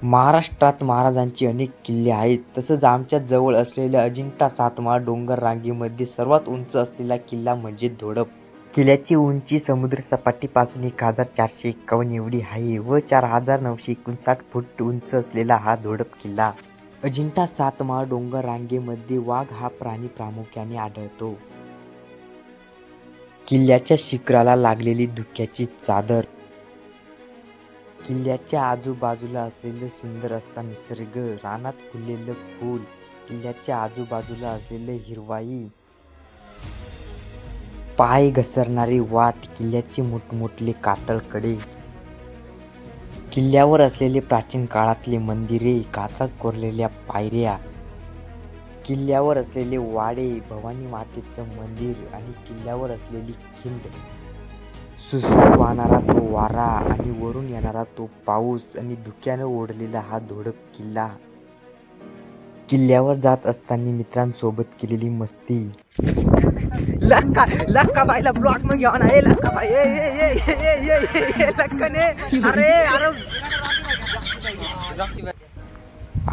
महाराष्ट्रात महाराजांची अनेक किल्ले आहेत. तसंच आमच्या जवळ असलेल्या अजिंठा सातमाळ डोंगर रांगेमध्ये सर्वात उंच असलेला किल्ला म्हणजे धोडप. किल्ल्याची उंची समुद्रसपाटीपासून 1451 एवढी आहे व 4959 फूट उंच असलेला हा धोडप किल्ला. अजिंठा सातमाळ डोंगर रांगेमध्ये वाघ हा प्राणी प्रामुख्याने आढळतो. किल्ल्याच्या शिखराला लागलेली धुक्याची चादर, किल्ल्याच्या आजूबाजूला असलेले सुंदर असा निसर्ग, रानात फुललेलं फूल, किल्ल्याच्या आजूबाजूला असलेले हिरवाई, पाय घसरणारी वाट, किल्ल्याचे मोठमोठे कातळकडे, किल्ल्यावर असलेले प्राचीन काळातले मंदिरे, काचात कोरलेल्या पायऱ्या, किल्ल्यावर असलेले वाडे, भवानी मातेचं मंदिर आणि किल्ल्यावर असलेली खिंड, सुसट वाहणारा तो वारा आणि वरून येणारा तो पाऊस आणि धुक्यानं ओढलेला हा धोडप किल्ला, किल्ल्यावर जात असताना मित्रांसोबत केलेली मस्ती. लक्का बाईला ब्लॉक मग घेऊन आहे. लक्का बाई अरे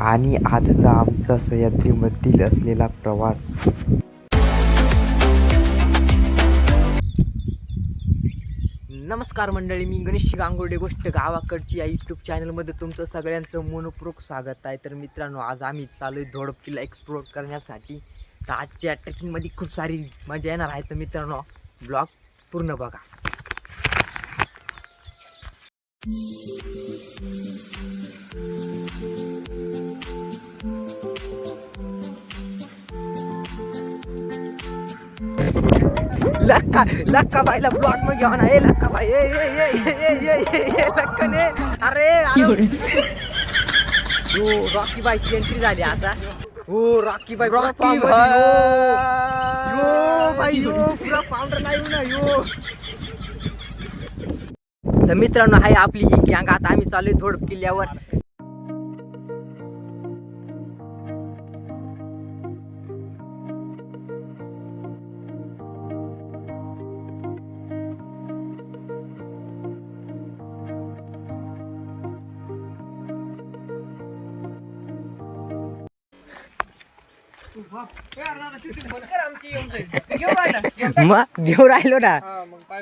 आणि आजचा आमचा सह्याद्रीमधील असलेला प्रवास. नमस्कार मंडळी, मी गणेश गांगुर्डे गोष्ट गावाकडची या यूट्यूब चॅनलमध्ये तुमचं सगळ्यांचं मनपूर्वक स्वागत आहे. तर मित्रांनो, आज आम्ही चालू आहे धोडप किल्ला एक्सप्लोर करण्यासाठी. तर आजच्या ट्रेकिंगमध्ये खूप सारी मजा येणार आहे. तर मित्रांनो, ब्लॉग पूर्ण बघा. लक्का बाईला ब्लॉक मग घेऊन आहे. लक्का बाई लक्कने अरे हो, रॉकी बाईची एंट्री झाली आता. हो, रॉकी बाई पुरा पावडर लावून ना यो. तर मित्रांनो, आहे आपली ही गँग. आता आम्ही चालू आहे धोडप किल्ल्यावर. मग घेऊन राहिलो ना.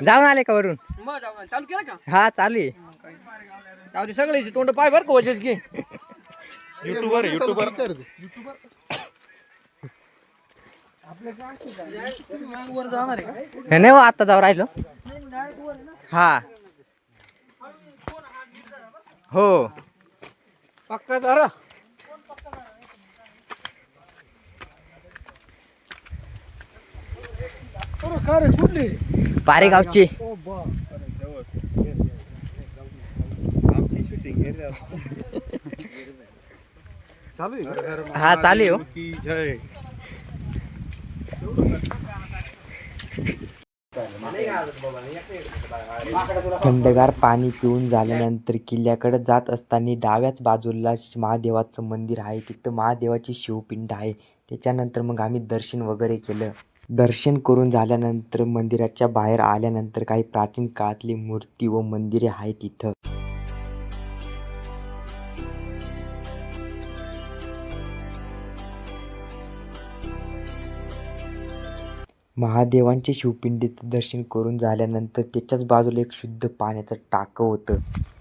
जाऊन आले का वरून? चालू केलं का? हा, चालू आहे. जाऊ दे, सगळ्याची तोंड पाय बर का वजेच घे. युट्यूबर वर जाणार आहे का? नाही हो, आता जाऊ राहिलो. हा हो, पक्का जरा का रे, कुठली पारेगावची. आमची शूटिंग चालू आहे. हा, चालू आहे हो. की जय. थंडगार पाणी पिऊन झाल्यानंतर किल्ल्याकडे जात असताना डाव्याच बाजूला महादेवाचं मंदिर आहे. तिथं महादेवाची शिवपिंड आहे. त्याच्यानंतर मग आम्ही दर्शन वगैरे केलं. दर्शन करून झाल्यानंतर मंदिराच्या बाहेर आल्यानंतर काही प्राचीन काळातली मूर्ती व मंदिरे आहेत तिथं. महादेवांच्या शिवपिंडीचं दर्शन करून झाल्यानंतर त्याच्याच बाजूला एक शुद्ध पाण्याचं टाकं होतं.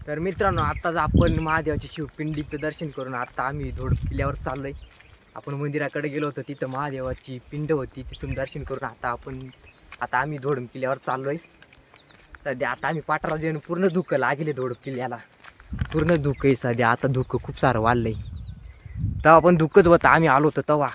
तर मित्रांनो, आताच आपण महादेवाच्या शिवपिंडीचं दर्शन करून आता आम्ही धोडप किल्ल्यावर चाललोय. आपण मंदिराकडे गेलो होतो, तिथं महादेवाची पिंड होती, तिथून दर्शन करून आता आम्ही धोडप किल्ल्यावर चाललोय. सध्या आता आम्ही पाठराव जेवण पूर्ण धुकं लागले धोडप किल्ल्याला. पूर्ण धुकं आहे सध्या. आता धुकं खूप सारं वाढलंय. तेव्हा पण धुकंच होतं, आम्ही आलो होतो तेव्हा.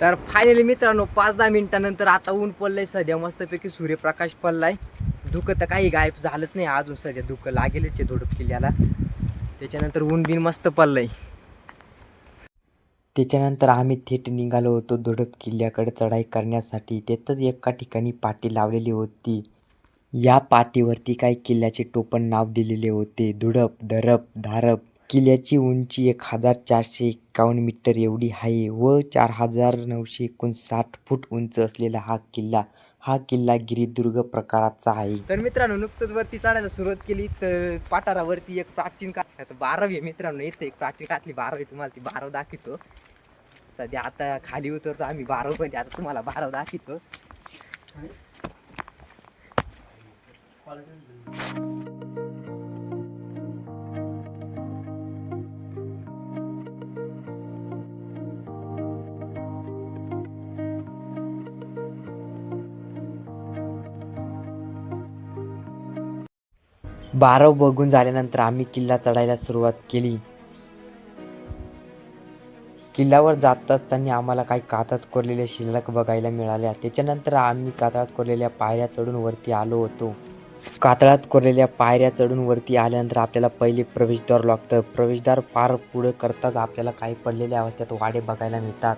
तर फायनली मित्रांनो, 5-10 मिनिटानंतर आता ऊन पडलंय. सध्या मस्तपैकी सूर्यप्रकाश पडलाय. धुकं तर काही गायब झालंच नाही अजून. सध्या धुकं लागेलच आहे धोडप किल्ल्याला. त्याच्यानंतर ऊन बिन मस्त पडलंय. त्याच्यानंतर आम्ही थेट निघालो होतो धोडप किल्ल्याकडे चढाई करण्यासाठी. तिथंच एका ठिकाणी पाटी लावलेली होती. या पाटीवरती काही किल्ल्याचे टोपण नाव दिलेले होते. धुडप, धरप, धारप किल्ल्याची उंची 1451 मीटर एवढी आहे व 4959 फूट उंच असलेला हा किल्ला गिरिदुर्ग प्रकाराचा आहे. तर मित्रांनो, नुकतंच वरती चढायला सुरुवात केली तर पाटारावरती एक प्राचीन काळ 12वी आहे मित्रांनो. इथे एक प्राचीन काळातली 12वी, तुम्हाला ती 12 दाखवतो. सध्या आता खाली उतरतो आम्ही 12 मध्ये, आता तुम्हाला 12 दाखवतो. बारव बघून झाल्यानंतर आम्ही किल्ला चढायला सुरुवात केली. किल्ल्यावर जात असताना आम्हाला काही कातात कोरलेल्या शिलालेख बघायला मिळाल्या. त्याच्यानंतर आम्ही कातळात कोरलेल्या पायऱ्या चढून वरती आलो होतो. कातळात कोरलेल्या पायऱ्या चढून वरती आल्यानंतर आपल्याला पहिले प्रवेशद्वार लागतं. प्रवेशद्वार पार पुढे करताच आपल्याला काही पडलेल्या अवस्थेत वाडे बघायला मिळतात.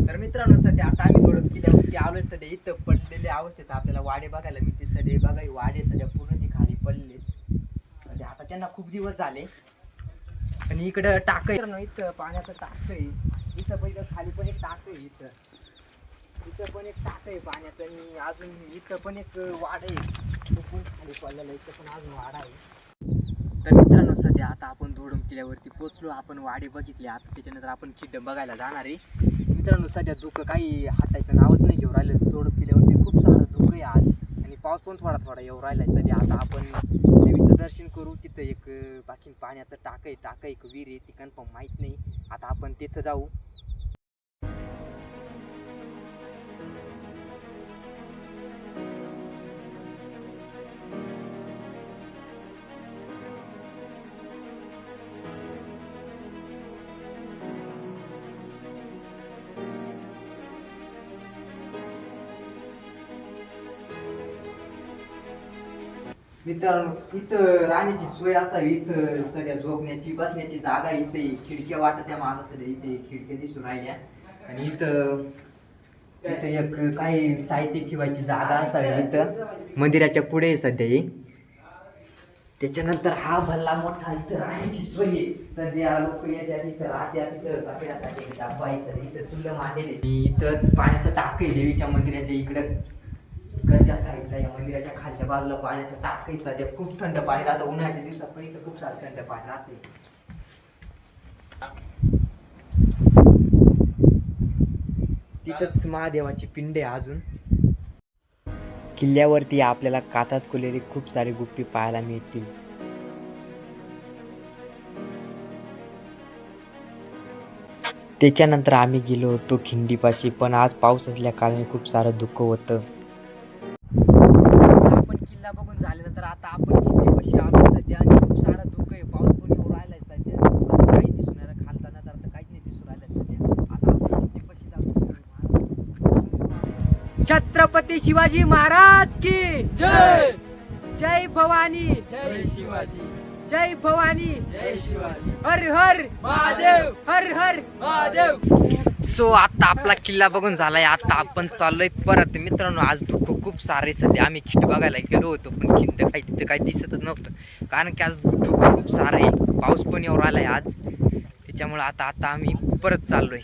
तर मित्रांनो, सध्या आता आम्ही थोडं किल्ल्यावरती आलोय. सध्या इथं पडलेल्या अवस्थेत आपल्याला वाडे बघायला मिळते. सध्या बघा, ही वाडे सध्या पूर्ण ती खाली पडले. सध्या आता त्यांना खूप दिवस झाले. आणि इकडं टाक आहे, इथं पाण्याचं टाक आहे. इथं पण खाली पण एक टाक आहे. इथं पण एक टाक आहे पाण्याचं. आणि अजून इथं पण एक वाड आहे, तो पण खाली पडलेला. इथं पण अजून वाडा आहे. तर मित्रांनो, सध्या आता आपण धोडम किल्ल्यावरती पोहोचलो. आपण वाडे बघितले. आता त्याच्यानंतर आपण खिड्ड बघायला जाणार आहे. मित्रांनो, सध्या धुकं काही हटायचं नावच नाही घेऊन राहिलं. धोडम किल्ल्यावरती खूप सारं धुकं आहे आज, आणि पाऊस पण थोडा थोडा येऊ राहिला आहे. सध्या आता आपण देवीचं दर्शन करू. तिथं एक बाकी पाण्याचं टाक आहे, एक विहीर आहे, ती कन्फर्म माहीत नाही. आता आपण तिथं जाऊ. मित्रांनो, इथं राहण्याची सोय असावी. इथं सध्या झोपण्याची बसण्याची जागा, इथे खिडक्या वाटत त्या मला सध्या इथे खिडक्या दिसून राहिल्या. आणि इथं एक काही साहित्य ठेवायची जागा असावी इथं मंदिराच्या पुढे सध्या ही. त्याच्यानंतर हा भल्ला मोठा इथं राहण्याची सोय आहे. सध्या लोक येतात इथं राहत्या. तिथं कचऱ्यासाठी डब्बा आहे सध्या. इथं चुलं मांडलेले. इथंच पाण्याचं टाक आहे देवीच्या मंदिराच्या इकडं. इकडच्या साईडला या मंदिराच्या खालच्या बाजूला पाण्याचं टाक आहे. सध्या खूप थंड पाणी राहतं. उन्हाळ्याच्या दिवसात पण इथं खूप सारं थंड पाणी राहते. तिथंच महादेवाची पिंड आहे अजून. किल्ल्यावरती आपल्याला कातात कोरलेले खूप सारे गुप्पे पाहायला मिळतील. त्याच्यानंतर आम्ही गेलो होतो खिंडीपाशी, पण आज पाऊस असल्या कारणे खूप सारं दुःख होतं. आपण किल्ला बघून झाल्यानंतर आता आपण खिंडीपाशी आलो सध्या, आणि खूप सारं दुःख आहे. पाऊस पण येऊ राहिलाय सध्या. काही दिसून राहिलं, खालताना तर काहीच नाही दिसून राहिलं सध्या. आता आपण खिंडीपाशी जातो. छत्रपती शिवाजी महाराज की जय. जय भवानी, जय शिवाजी, जय भवानी, जय शिवाजी. हर हर महादेव, हर हर महादेव. सो आता आपला किल्ला बघून झालाय. आता आपण चाललोय परत. मित्रांनो, आज दुःख खूप सारे. सध्या आम्ही खिंड बघायला गेलो होतो, पण खिंड काही तिथं काही दिसतच नव्हतं, कारण की आज दुःख खूप सारं आहे. पाऊस पण येऊ राहिलाय आज. त्याच्यामुळे आता आम्ही परत चाललोय.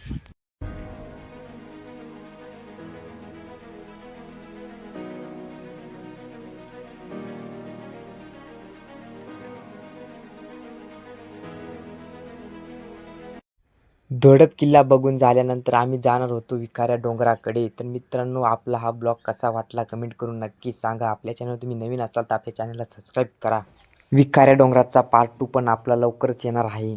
धोडप किल्ला बघून झाल्यानंतर आम्ही जाणार होतो विखाऱ्या डोंगराकडे. तर मित्रांनो, आपला हा ब्लॉग कसा वाटला कमेंट करून नक्की सांगा. आपल्या चॅनल तुम्ही नवीन असाल तर आपल्या चॅनलला सबस्क्राईब करा. विखाऱ्या डोंगराचा पार्ट 2 पण आपला लवकरच येणार आहे.